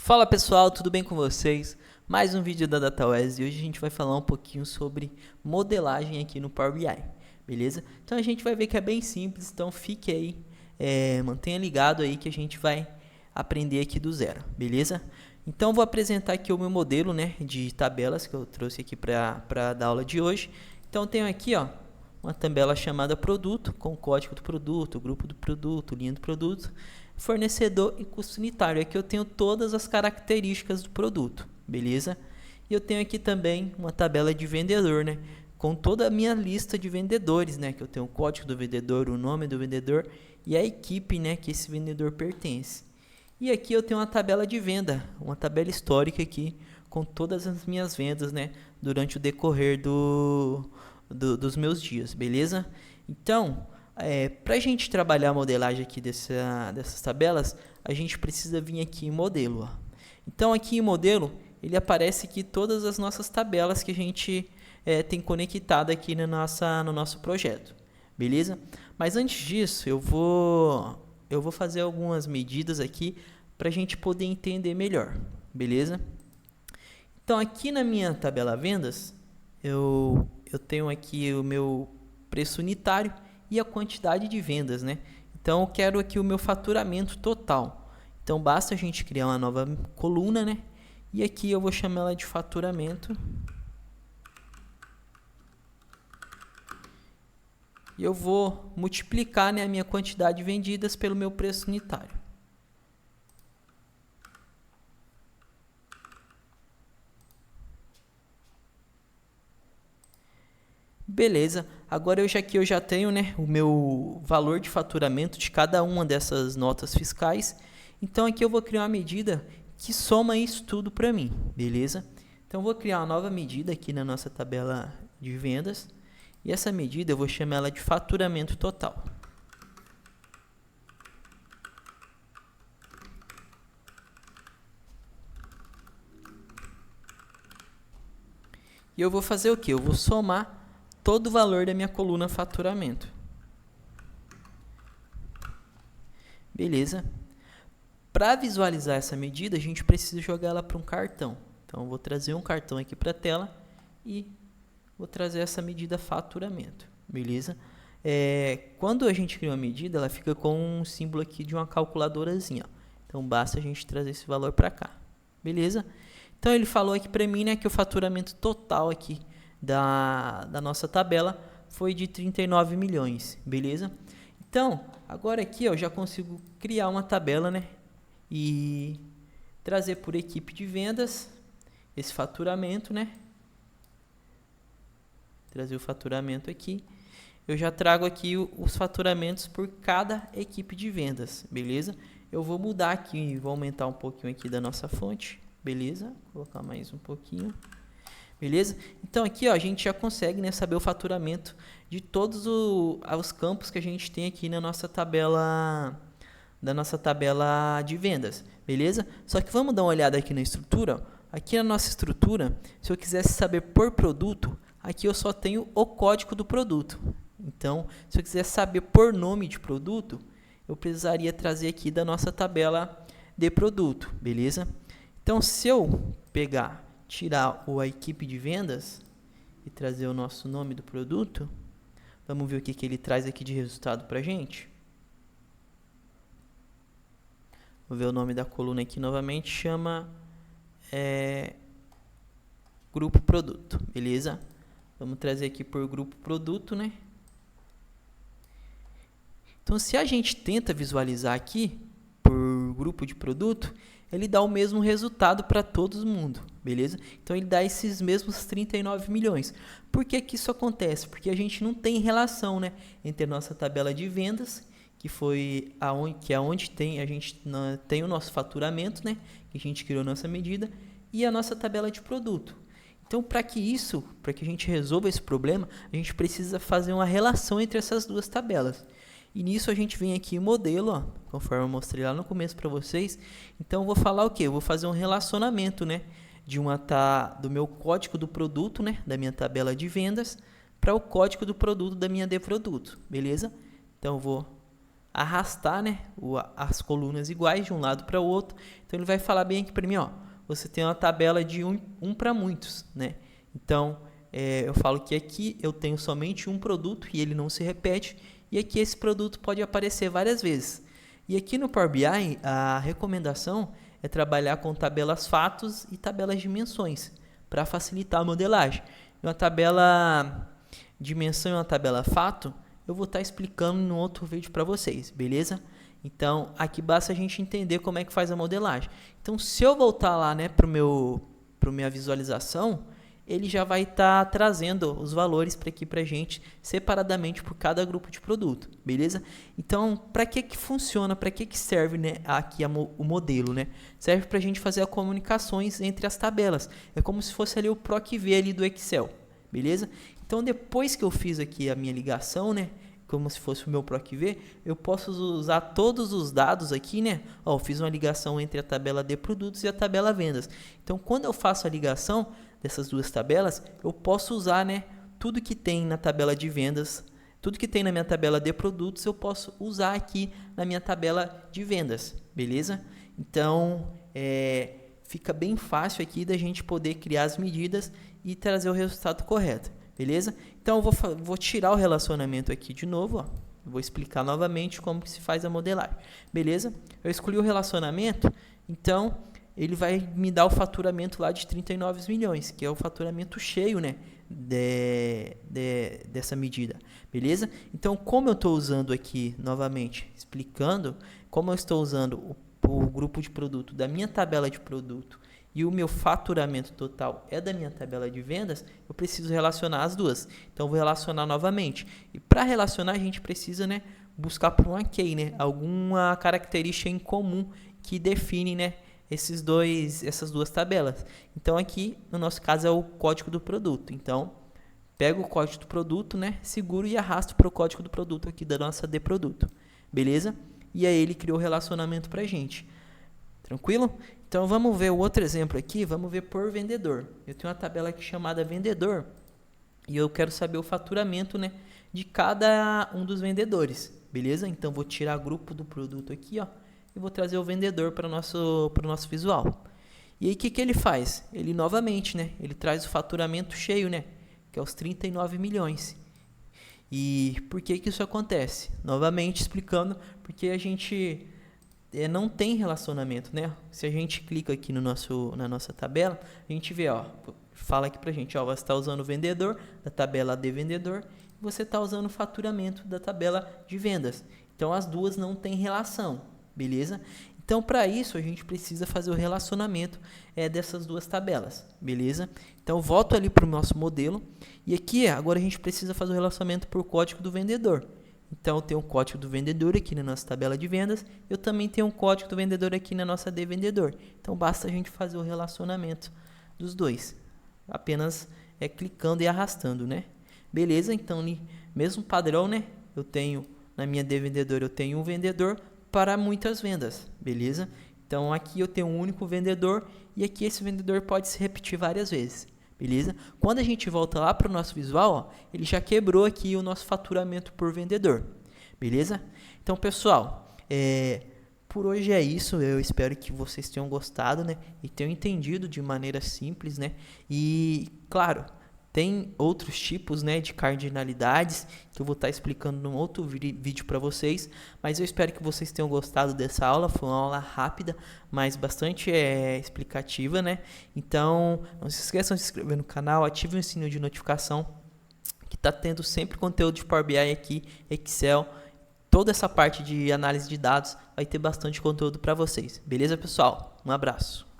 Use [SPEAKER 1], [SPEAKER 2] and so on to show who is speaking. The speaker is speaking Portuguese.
[SPEAKER 1] Fala pessoal, tudo bem com vocês? Mais um vídeo da DataWes e hoje a gente vai falar um pouquinho sobre modelagem aqui no Power BI, beleza? Então a gente vai ver que é bem simples, então fique aí, mantenha ligado aí que a gente vai aprender aqui do zero, beleza? Então eu vou apresentar aqui o meu modelo, né, de tabelas que eu trouxe aqui para dar aula de hoje. Então eu tenho aqui, ó, uma tabela chamada produto, com o código do produto, grupo do produto, linha do produto, fornecedor e custo unitário. Aqui eu tenho todas as características do produto, beleza? E eu tenho aqui também uma tabela de vendedor, né? Com toda a minha lista de vendedores, né? Que eu tenho o código do vendedor, o nome do vendedor e a equipe, né? Que esse vendedor pertence. E aqui eu tenho uma tabela de venda, uma tabela histórica aqui com todas as minhas vendas, né? Durante o decorrer dos meus dias, beleza? Então, para a gente trabalhar a modelagem aqui dessas tabelas, a gente precisa vir aqui em modelo. Ó. Então, aqui em modelo, ele aparece aqui todas as nossas tabelas que a gente tem conectado aqui no nosso projeto, beleza? Mas antes disso, eu vou fazer algumas medidas aqui para a gente poder entender melhor, beleza? Então, aqui na minha tabela vendas, eu tenho aqui o meu preço unitário e a quantidade de vendas, né? Então, eu quero aqui o meu faturamento total. Então, basta a gente criar uma nova coluna, né? E aqui eu vou chamar ela de faturamento. E eu vou multiplicar, né, a minha quantidade de vendidas pelo meu preço unitário. Beleza, agora eu já tenho, né, o meu valor de faturamento de cada uma dessas notas fiscais. Então aqui eu vou criar uma medida que soma isso tudo para mim, beleza? Então eu vou criar uma nova medida aqui na nossa tabela de vendas. E essa medida eu vou chamar ela de faturamento total. E eu vou fazer o que? Eu vou somar todo o valor da minha coluna faturamento. Beleza? Para visualizar essa medida, a gente precisa jogar ela para um cartão. Então, eu vou trazer um cartão aqui para a tela e vou trazer essa medida faturamento. Beleza? Quando a gente cria uma medida, ela fica com um símbolo aqui de uma calculadorazinha. Então, basta a gente trazer esse valor para cá. Beleza? Então, ele falou aqui para mim, né, que o faturamento total aqui da nossa tabela foi de 39 milhões, beleza? Então, agora aqui eu já consigo criar uma tabela, né? E trazer por equipe de vendas esse faturamento, né? Trazer o faturamento aqui. Eu já trago aqui os faturamentos por cada equipe de vendas, beleza? Eu vou mudar aqui, vou aumentar um pouquinho aqui da nossa fonte, beleza? Vou colocar mais um pouquinho. Beleza? Então aqui ó, a gente já consegue, né, saber o faturamento de todos os campos que a gente tem aqui na nossa tabela de vendas, beleza? Só que vamos dar uma olhada aqui na estrutura. Ó. Aqui na nossa estrutura, se eu quisesse saber por produto, aqui eu só tenho o código do produto. Então, se eu quisesse saber por nome de produto, eu precisaria trazer aqui da nossa tabela de produto, beleza? Então, se eu tirar a equipe de vendas e trazer o nosso nome do produto, vamos ver o que ele traz aqui de resultado para a gente. Vou ver o nome da coluna aqui novamente, chama grupo produto, beleza? Vamos trazer aqui por grupo produto, né? Então, se a gente tenta visualizar aqui por grupo de produto, ele dá o mesmo resultado para todo mundo, beleza? Então, ele dá esses mesmos 39 milhões. Por que que isso acontece? Porque a gente não tem relação, né, entre a nossa tabela de vendas, que é onde a gente tem o nosso faturamento, né, que a gente criou a nossa medida, e a nossa tabela de produto. Então, para que a gente resolva esse problema, a gente precisa fazer uma relação entre essas duas tabelas. E nisso a gente vem aqui em modelo, ó, conforme eu mostrei lá no começo para vocês. Então eu vou falar o quê? Eu vou fazer um relacionamento, né, do meu código do produto, né, da minha tabela de vendas, para o código do produto da minha de produto, beleza? Então eu vou arrastar, né, as colunas iguais de um lado para o outro. Então ele vai falar bem aqui para mim, ó, você tem uma tabela de um para muitos, né? Então eu falo que aqui eu tenho somente um produto e ele não se repete, e aqui esse produto pode aparecer várias vezes. E aqui no Power BI a recomendação é trabalhar com tabelas fatos e tabelas dimensões para facilitar a modelagem. Uma tabela dimensão e uma tabela fato eu vou estar explicando no outro vídeo para vocês, beleza? Então aqui basta a gente entender como é que faz a modelagem. Então se eu voltar lá, né, para minha visualização, ele já vai estar trazendo os valores para aqui para a gente separadamente por cada grupo de produto, beleza? Então, para que funciona, para que serve, né, aqui o modelo, né? Serve para a gente fazer as comunicações entre as tabelas. É como se fosse ali o PROC-V ali do Excel, beleza? Então, depois que eu fiz aqui a minha ligação, né, como se fosse o meu PROC-V, eu posso usar todos os dados aqui, né? Ó, eu fiz uma ligação entre a tabela de produtos e a tabela vendas. Então, quando eu faço a ligação dessas duas tabelas, eu posso usar, né, tudo que tem na tabela de vendas, tudo que tem na minha tabela de produtos, eu posso usar aqui na minha tabela de vendas, beleza? Então, fica bem fácil aqui da gente poder criar as medidas e trazer o resultado correto, beleza? Então, eu vou tirar o relacionamento aqui de novo, ó. Vou explicar novamente como que se faz a modelagem, beleza? Eu escolhi o relacionamento, então ele vai me dar o faturamento lá de 39 milhões, que é o faturamento cheio, né, dessa medida, beleza? Então, como eu estou usando aqui, novamente, explicando, como eu estou usando o grupo de produto da minha tabela de produto e o meu faturamento total é da minha tabela de vendas, eu preciso relacionar as duas. Então, eu vou relacionar novamente. E para relacionar, a gente precisa, né, buscar por um key, né, alguma característica em comum que define, né, essas duas tabelas. Então aqui no nosso caso é o código do produto. Então pego o código do produto, né, seguro e arrasto para o código do produto aqui da nossa de produto, beleza? E aí ele criou o relacionamento para a gente, tranquilo? Então vamos ver o outro exemplo aqui. Vamos ver por vendedor. Eu tenho uma tabela aqui chamada vendedor e eu quero saber o faturamento, né, de cada um dos vendedores, beleza? Então vou tirar grupo do produto aqui, ó, e vou trazer o vendedor para o nosso visual. E aí o que ele faz? Ele novamente, né, ele traz o faturamento cheio, né, que é os 39 milhões. E por que isso acontece? Novamente explicando, porque a gente não tem relacionamento, né? Se a gente clica aqui na nossa tabela, a gente vê, ó, fala aqui pra gente, ó, você está usando o vendedor da tabela de vendedor e você está usando o faturamento da tabela de vendas. Então as duas não têm relação. Beleza? Então, para isso, a gente precisa fazer o relacionamento dessas duas tabelas, beleza? Então, eu volto ali para o nosso modelo. E aqui, agora a gente precisa fazer o relacionamento por código do vendedor. Então, eu tenho o código do vendedor aqui na nossa tabela de vendas. Eu também tenho um código do vendedor aqui na nossa de vendedor. Então, basta a gente fazer o relacionamento dos dois. Apenas clicando e arrastando, né? Beleza? Então, mesmo padrão, né? Eu tenho, na minha de vendedor, eu tenho um vendedor para muitas vendas, beleza? Então aqui eu tenho um único vendedor e aqui esse vendedor pode se repetir várias vezes, beleza? Quando a gente volta lá para o nosso visual, ó, ele já quebrou aqui o nosso faturamento por vendedor, beleza? Então pessoal, por hoje é isso. Eu espero que vocês tenham gostado, né? E tenham entendido de maneira simples, né? E claro, tem outros tipos, né, de cardinalidades que eu vou estar explicando num outro vídeo para vocês, mas eu espero que vocês tenham gostado dessa aula. Foi uma aula rápida, mas bastante explicativa, né? Então, não se esqueçam de se inscrever no canal, ativem o sininho de notificação, que está tendo sempre conteúdo de Power BI aqui, Excel, toda essa parte de análise de dados vai ter bastante conteúdo para vocês. Beleza, pessoal? Um abraço.